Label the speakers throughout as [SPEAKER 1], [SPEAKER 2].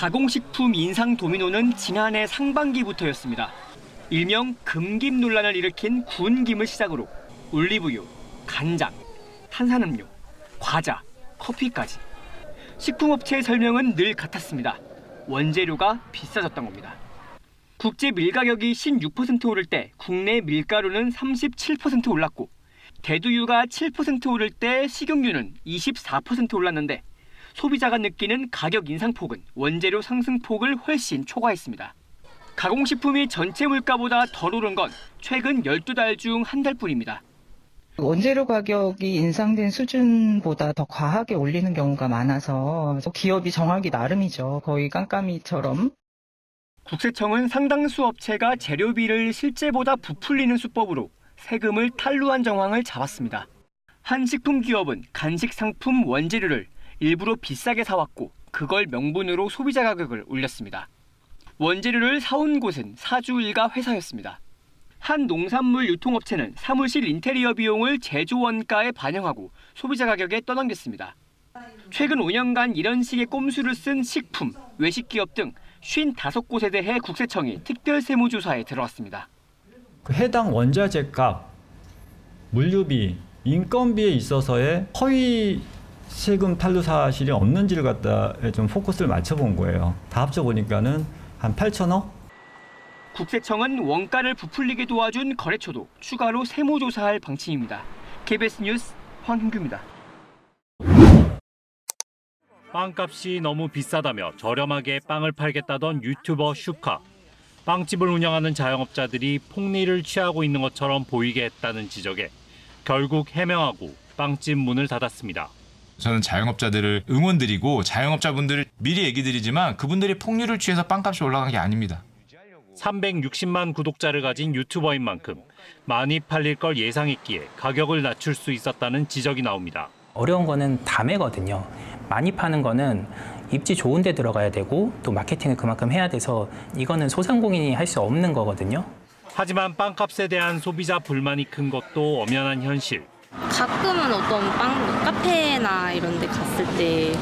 [SPEAKER 1] 가공식품 인상 도미노는 지난해 상반기부터였습니다. 일명 금김 논란을 일으킨 구운김을 시작으로 올리브유, 간장, 탄산음료, 과자, 커피까지. 식품업체의 설명은 늘 같았습니다. 원재료가 비싸졌던 겁니다. 국제 밀가격이 16% 오를 때 국내 밀가루는 37% 올랐고 대두유가 7% 오를 때 식용유는 24% 올랐는데 소비자가 느끼는 가격 인상폭은 원재료 상승폭을 훨씬 초과했습니다. 가공식품이 전체 물가보다 덜 오른 건 최근 12달 중 한 달뿐입니다.
[SPEAKER 2] 원재료 가격이 인상된 수준보다 더 과하게 올리는 경우가 많아서 기업이 정하기 나름이죠. 거의 깜깜이처럼.
[SPEAKER 1] 국세청은 상당수 업체가 재료비를 실제보다 부풀리는 수법으로 세금을 탈루한 정황을 잡았습니다. 한 식품 기업은 간식 상품 원재료를 일부러 비싸게 사왔고 그걸 명분으로 소비자 가격을 올렸습니다. 원재료를 사온 곳은 사주 일가 회사였습니다. 한 농산물 유통업체는 사무실 인테리어 비용을 제조 원가에 반영하고 소비자 가격에 떠넘겼습니다. 최근 5년간 이런 식의 꼼수를 쓴 식품, 외식기업 등 55곳에 대해 국세청이 특별세무조사에 들어갔습니다.
[SPEAKER 3] 해당 원자재 값, 물류비, 인건비에 있어서의 허위 세금 탈루 사실이 없는지를 갖다 좀 포커스를 맞춰본 거예요. 다 합쳐보니까는 한 8천억?
[SPEAKER 1] 국세청은 원가를 부풀리게 도와준 거래처도 추가로 세무조사할 방침입니다. KBS 뉴스 황hin규입니다.
[SPEAKER 4] 빵값이 너무 비싸다며 저렴하게 빵을 팔겠다던 유튜버 슈카. 빵집을 운영하는 자영업자들이 폭리를 취하고 있는 것처럼 보이게 했다는 지적에 결국 해명하고 빵집 문을 닫았습니다.
[SPEAKER 5] 저는 자영업자들을 응원드리고 자영업자분들을 미리 얘기 드리지만 그분들이 폭리를 취해서 빵값이 올라간 게 아닙니다.
[SPEAKER 4] 360만 구독자를 가진 유튜버인 만큼 많이 팔릴 걸 예상했기에 가격을 낮출 수 있었다는 지적이 나옵니다.
[SPEAKER 6] 어려운 거는 담회거든요. 많이 파는 거는 입지 좋은 데 들어가야 되고 또 마케팅을 그만큼 해야 돼서 이거는 소상공인이 할 수 없는 거거든요.
[SPEAKER 4] 하지만 빵값에 대한 소비자 불만이 큰 것도 엄연한 현실.
[SPEAKER 7] 가끔은 어떤 카페나 이런 데 갔을 때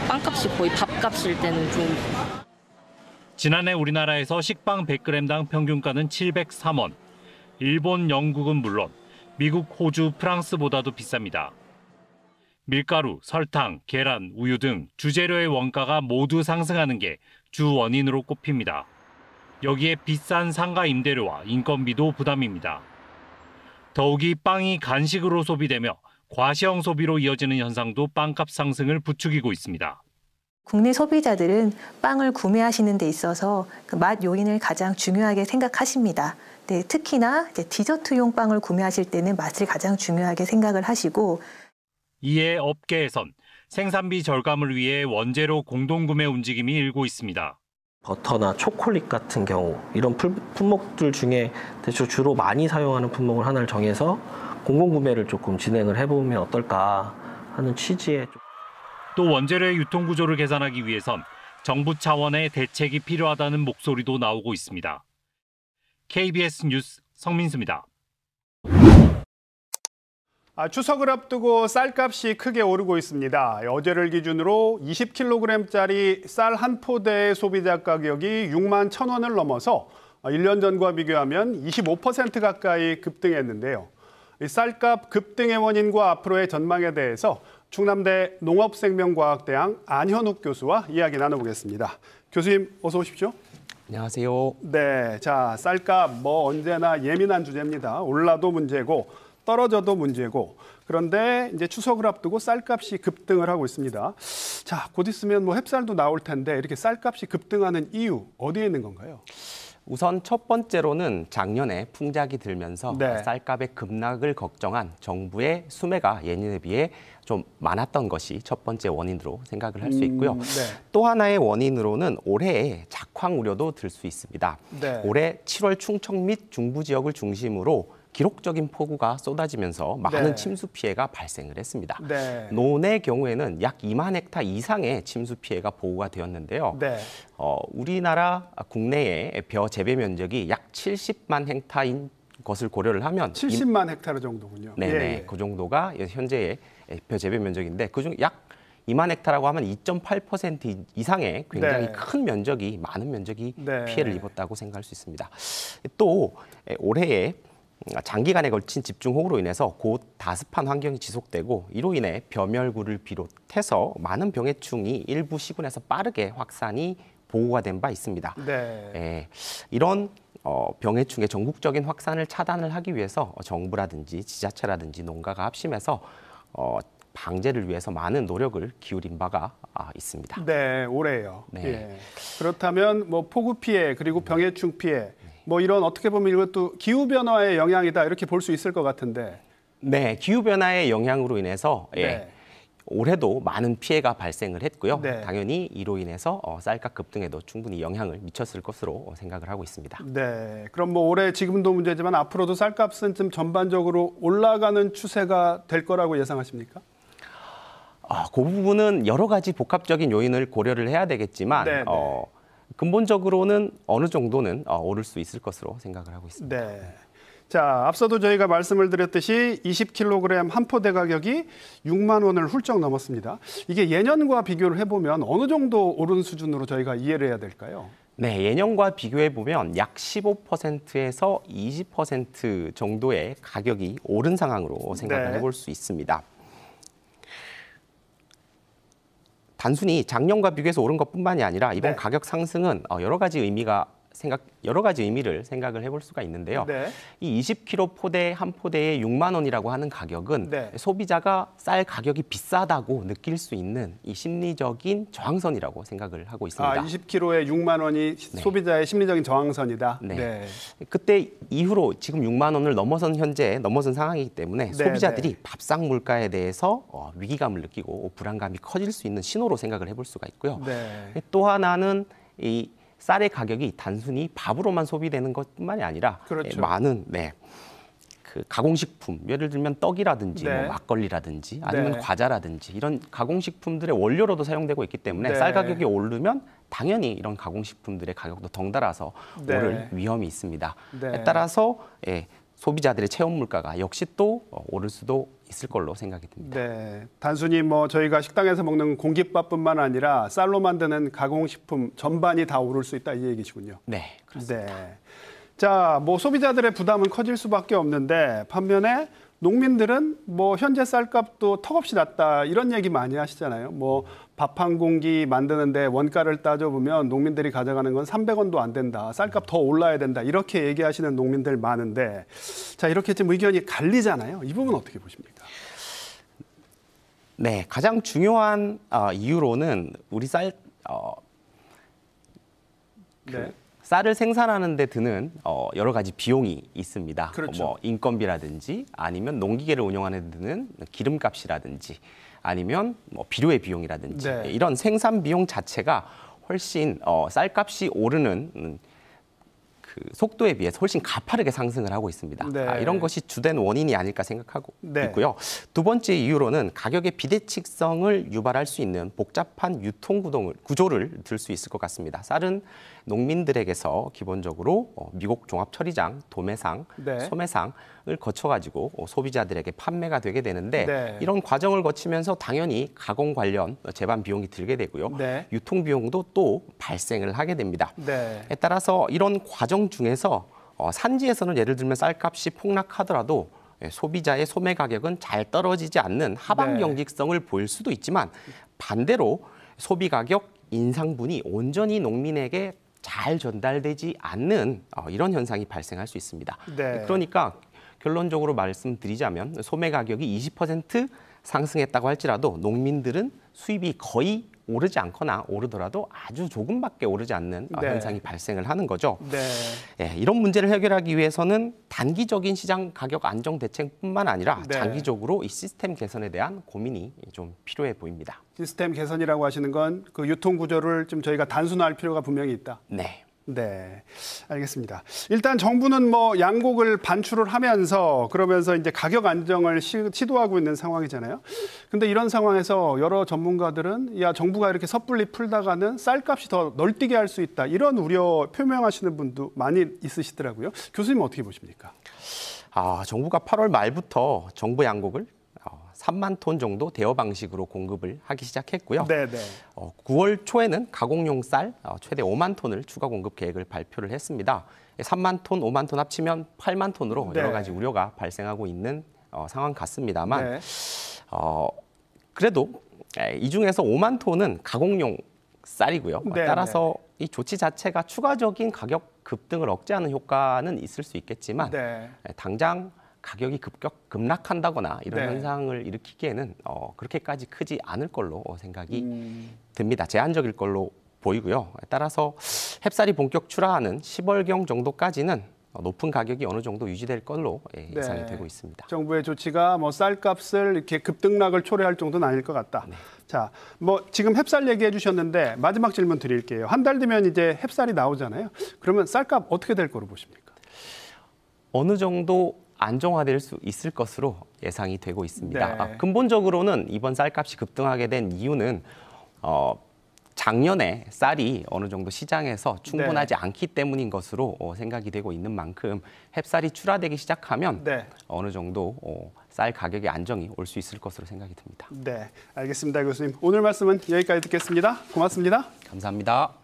[SPEAKER 7] 빵값이 거의 밥값일 때는 좀.
[SPEAKER 4] 지난해 우리나라에서 식빵 100g당 평균가는 703원. 일본, 영국은 물론 미국, 호주, 프랑스보다도 비쌉니다. 밀가루, 설탕, 계란, 우유 등 주재료의 원가가 모두 상승하는 게 주 원인으로 꼽힙니다. 여기에 비싼 상가 임대료와 인건비도 부담입니다. 더욱이 빵이 간식으로 소비되며 과시형 소비로 이어지는 현상도 빵값 상승을 부추기고 있습니다.
[SPEAKER 8] 국내 소비자들은 빵을 구매하시는 데 있어서 그 맛 요인을 가장 중요하게 생각하십니다. 네, 특히나 디저트용 빵을 구매하실 때는 맛을 가장 중요하게 생각을 하시고
[SPEAKER 4] 이에 업계에선 생산비 절감을 위해 원재료 공동구매 움직임이 일고 있습니다.
[SPEAKER 9] 버터나 초콜릿 같은 경우 이런 품목들 중에 주로 많이 사용하는 품목을 하나를 정해서 공동구매를 조금 진행을 해보면 어떨까 하는 취지에.
[SPEAKER 4] 또 원재료의 유통구조를 개선하기 위해선 정부 차원의 대책이 필요하다는 목소리도 나오고 있습니다. KBS 뉴스 성민수입니다.
[SPEAKER 10] 추석을 앞두고 쌀값이 크게 오르고 있습니다. 어제를 기준으로 20kg짜리 쌀 한 포대의 소비자 가격이 6만 1,000원을 넘어서 1년 전과 비교하면 25% 가까이 급등했는데요. 쌀값 급등의 원인과 앞으로의 전망에 대해서 충남대 농업생명과학대학 안현욱 교수와 이야기 나눠보겠습니다. 교수님 어서 오십시오.
[SPEAKER 11] 안녕하세요.
[SPEAKER 10] 네, 자 쌀값 언제나 예민한 주제입니다. 올라도 문제고 떨어져도 문제고, 그런데 이제 추석을 앞두고 쌀값이 급등을 하고 있습니다. 자, 곧 있으면 햅쌀도 나올 텐데 이렇게 쌀값이 급등하는 이유 어디에 있는 건가요?
[SPEAKER 11] 우선 첫 번째로는 작년에 풍작이 들면서 쌀값의 급락을 걱정한 정부의 수매가 예년에 비해 좀 많았던 것이 첫 번째 원인으로 생각을 할 수 있고요. 또 하나의 원인으로는 올해의 작황 우려도 들 수 있습니다. 올해 7월 충청 및 중부 지역을 중심으로 기록적인 폭우가 쏟아지면서 많은 침수 피해가 발생을 했습니다. 논의 경우에는 약 2만 헥타 이상의 침수 피해가 보고가 되었는데요. 우리나라 국내의 벼 재배 면적이 약 70만 헥타인 것을 고려를 하면
[SPEAKER 10] 70만 헥타르 정도군요.
[SPEAKER 11] 그 정도가 현재의 벼 재배 면적인데 그중 약 2만 헥타라고 하면 2.8% 이상의 굉장히
[SPEAKER 10] 네.
[SPEAKER 11] 큰 면적이, 많은 면적이
[SPEAKER 10] 네.
[SPEAKER 11] 피해를 입었다고 생각할 수 있습니다. 또 올해에 장기간에 걸친 집중호우로 인해서 고다습한 환경이 지속되고 이로 인해 벼멸구를 비롯해서 많은 병해충이 일부 시군에서 빠르게 확산이 보고가 된 바 있습니다.
[SPEAKER 10] 네.
[SPEAKER 11] 이런 병해충의 전국적인 확산을 차단을 하기 위해서 정부라든지 지자체라든지 농가가 합심해서 방제를 위해서 많은 노력을 기울인 바가 있습니다.
[SPEAKER 10] 네, 올해요.
[SPEAKER 11] 네.
[SPEAKER 10] 예. 그렇다면 뭐 폭우 피해 그리고 병해충 피해 뭐 이런 어떻게 보면 이것도 기후 변화의 영향이다 이렇게 볼 수 있을 것 같은데.
[SPEAKER 11] 네, 기후 변화의 영향으로 인해서
[SPEAKER 10] 네.
[SPEAKER 11] 올해도 많은 피해가 발생을 했고요.
[SPEAKER 10] 네.
[SPEAKER 11] 당연히 이로 인해서 쌀값 급등에도 충분히 영향을 미쳤을 것으로 생각을 하고 있습니다.
[SPEAKER 10] 네, 그럼 뭐 올해 지금도 문제지만 앞으로도 쌀값은 좀 전반적으로 올라가는 추세가 될 거라고 예상하십니까?
[SPEAKER 11] 그 부분은 여러 가지 복합적인 요인을 고려를 해야 되겠지만
[SPEAKER 10] 네, 네.
[SPEAKER 11] 근본적으로는 어느 정도는 오를 수 있을 것으로 생각을 하고 있습니다.
[SPEAKER 10] 네. 자, 앞서도 저희가 말씀을 드렸듯이 20kg 한 포대 가격이 6만 원을 훌쩍 넘었습니다. 이게 예년과 비교를 해보면 어느 정도 오른 수준으로 저희가 이해를 해야 될까요?
[SPEAKER 11] 네, 예년과 비교해 보면 약 15%에서 20% 정도의 가격이 오른 상황으로 생각을
[SPEAKER 10] 네.
[SPEAKER 11] 해볼 수 있습니다. 단순히 작년과 비교해서 오른 것뿐만이 아니라 이번
[SPEAKER 10] 네.
[SPEAKER 11] 가격 상승은 여러 가지 의미를 생각을 해볼 수가 있는데요.
[SPEAKER 10] 네.
[SPEAKER 11] 이 20kg 포대 한 포대에 6만 원이라고 하는 가격은
[SPEAKER 10] 네.
[SPEAKER 11] 소비자가 쌀 가격이 비싸다고 느낄 수 있는 이 심리적인 저항선이라고 생각을 하고 있습니다.
[SPEAKER 10] 20kg에 6만 원이
[SPEAKER 11] 네.
[SPEAKER 10] 소비자의 심리적인 저항선이다.
[SPEAKER 11] 네. 그때 이후로 지금 6만 원을 넘어선 상황이기 때문에
[SPEAKER 10] 네,
[SPEAKER 11] 소비자들이
[SPEAKER 10] 네.
[SPEAKER 11] 밥상 물가에 대해서 위기감을 느끼고 불안감이 커질 수 있는 신호로 생각을 해볼 수가 있고요.
[SPEAKER 10] 네.
[SPEAKER 11] 또 하나는 이 쌀의 가격이 단순히 밥으로만 소비되는 것뿐만이 아니라
[SPEAKER 10] 그렇죠.
[SPEAKER 11] 많은 그 가공식품, 예를 들면 떡이라든지
[SPEAKER 10] 네.
[SPEAKER 11] 뭐 막걸리라든지 아니면
[SPEAKER 10] 네.
[SPEAKER 11] 과자라든지 이런 가공식품들의 원료로도 사용되고 있기 때문에
[SPEAKER 10] 네.
[SPEAKER 11] 쌀 가격이 오르면 당연히 이런 가공식품들의 가격도 덩달아서
[SPEAKER 10] 네.
[SPEAKER 11] 오를 위험이 있습니다.
[SPEAKER 10] 네.
[SPEAKER 11] 따라서 소비자들의 체험 물가가 역시 또 오를 수도 있을 걸로 생각이 듭니다.
[SPEAKER 10] 네, 단순히 뭐 저희가 식당에서 먹는 공깃밥뿐만 아니라 쌀로 만드는 가공식품 전반이 다 오를 수 있다 이 얘기시군요.
[SPEAKER 11] 네, 그렇습니다.
[SPEAKER 10] 네. 자, 뭐 소비자들의 부담은 커질 수밖에 없는데 반면에 농민들은 뭐 현재 쌀값도 턱없이 낮다 이런 얘기 많이 하시잖아요. 뭐 밥 한 공기 만드는데 원가를 따져보면 농민들이 가져가는 건 300원도 안 된다. 쌀값 더 올라야 된다. 이렇게 얘기하시는 농민들 많은데 자, 이렇게 지금 의견이 갈리잖아요. 이 부분 어떻게 보십니까?
[SPEAKER 11] 네, 가장 중요한 이유로는 우리 쌀
[SPEAKER 10] 네.
[SPEAKER 11] 쌀을 생산하는 데 드는 여러 가지 비용이 있습니다.
[SPEAKER 10] 그렇죠.
[SPEAKER 11] 뭐 인건비라든지 아니면 농기계를 운영하는 데 드는 기름값이라든지 아니면 뭐 비료의 비용이라든지
[SPEAKER 10] 네.
[SPEAKER 11] 이런 생산 비용 자체가 훨씬 쌀값이 오르는 그 속도에 비해서 훨씬 가파르게 상승을 하고 있습니다.
[SPEAKER 10] 네.
[SPEAKER 11] 이런 것이 주된 원인이 아닐까 생각하고
[SPEAKER 10] 네.
[SPEAKER 11] 있고요. 두 번째 이유로는 가격의 비대칭성을 유발할 수 있는 복잡한 유통 구조를 들 수 있을 것 같습니다. 쌀은 농민들에게서 기본적으로 미국 종합처리장, 도매상,
[SPEAKER 10] 네.
[SPEAKER 11] 소매상을 거쳐가지고 소비자들에게 판매가 되게 되는데
[SPEAKER 10] 네.
[SPEAKER 11] 이런 과정을 거치면서 당연히 가공 관련 제반 비용이 들게 되고요.
[SPEAKER 10] 네.
[SPEAKER 11] 유통 비용도 또 발생을 하게 됩니다.
[SPEAKER 10] 네.
[SPEAKER 11] 따라서 이런 과정 중에서 산지에서는 예를 들면 쌀값이 폭락하더라도 소비자의 소매 가격은 잘 떨어지지 않는 하방
[SPEAKER 10] 네.
[SPEAKER 11] 경직성을 보일 수도 있지만 반대로 소비 가격 인상분이 온전히 농민에게 잘 전달되지 않는 이런 현상이 발생할 수 있습니다.
[SPEAKER 10] 네.
[SPEAKER 11] 그러니까 결론적으로 말씀드리자면 소매 가격이 20% 상승했다고 할지라도 농민들은 수입이 거의 오르지 않거나 오르더라도 아주 조금밖에 오르지 않는
[SPEAKER 10] 네.
[SPEAKER 11] 현상이 발생을 하는 거죠.
[SPEAKER 10] 네.
[SPEAKER 11] 이런 문제를 해결하기 위해서는 단기적인 시장 가격 안정 대책뿐만 아니라
[SPEAKER 10] 네.
[SPEAKER 11] 장기적으로 이 시스템 개선에 대한 고민이 좀 필요해 보입니다.
[SPEAKER 10] 시스템 개선이라고 하시는 건 그 유통 구조를 좀 저희가 단순화할 필요가 분명히 있다.
[SPEAKER 11] 네.
[SPEAKER 10] 네, 알겠습니다. 일단 정부는 뭐 양곡을 반출을 하면서 그러면서 이제 가격 안정을 시도하고 있는 상황이잖아요. 근데 이런 상황에서 여러 전문가들은 야, 정부가 이렇게 섣불리 풀다가는 쌀값이 더 널뛰게 할 수 있다. 이런 우려 표명하시는 분도 많이 있으시더라고요. 교수님 어떻게 보십니까?
[SPEAKER 11] 정부가 8월 말부터 정부 양곡을 3만 톤 정도 대여 방식으로 공급을 하기 시작했고요.
[SPEAKER 10] 네네.
[SPEAKER 11] 9월 초에는 가공용 쌀 최대 5만 톤을 추가 공급 계획을 발표를 했습니다. 3만 톤, 5만 톤 합치면 8만 톤으로
[SPEAKER 10] 네.
[SPEAKER 11] 여러 가지 우려가 발생하고 있는 상황 같습니다만
[SPEAKER 10] 네.
[SPEAKER 11] 그래도 이 중에서 5만 톤은 가공용 쌀이고요.
[SPEAKER 10] 네,
[SPEAKER 11] 따라서 이 조치 자체가 추가적인 가격 급등을 억제하는 효과는 있을 수 있겠지만
[SPEAKER 10] 네.
[SPEAKER 11] 당장 가격이 급락한다거나 이런
[SPEAKER 10] 네.
[SPEAKER 11] 현상을 일으키기에는 그렇게까지 크지 않을 걸로 생각이 듭니다. 제한적일 걸로 보이고요. 따라서 햅쌀이 본격 출하하는 10월경 정도까지는 높은 가격이 어느 정도 유지될 걸로 예상이 되고 있습니다.
[SPEAKER 10] 정부의 조치가 뭐 쌀값을 이렇게 급등락을 초래할 정도는 아닐 것 같다.
[SPEAKER 11] 네.
[SPEAKER 10] 자, 뭐 지금 햅쌀 얘기해 주셨는데 마지막 질문 드릴게요. 한 달 뒤면 이제 햅쌀이 나오잖아요. 그러면 쌀값 어떻게 될 거로 보십니까?
[SPEAKER 11] 어느 정도 안정화될 수 있을 것으로 예상이 되고 있습니다.
[SPEAKER 10] 네.
[SPEAKER 11] 근본적으로는 이번 쌀값이 급등하게 된 이유는 작년에 쌀이 어느 정도 시장에서 충분하지 않기 때문인 것으로 생각이 되고 있는 만큼 햅쌀이 출하되기 시작하면 어느 정도 쌀 가격의 안정이 올 수 있을 것으로 생각이 듭니다.
[SPEAKER 10] 네, 알겠습니다, 교수님. 오늘 말씀은 여기까지 듣겠습니다. 고맙습니다.
[SPEAKER 11] 감사합니다.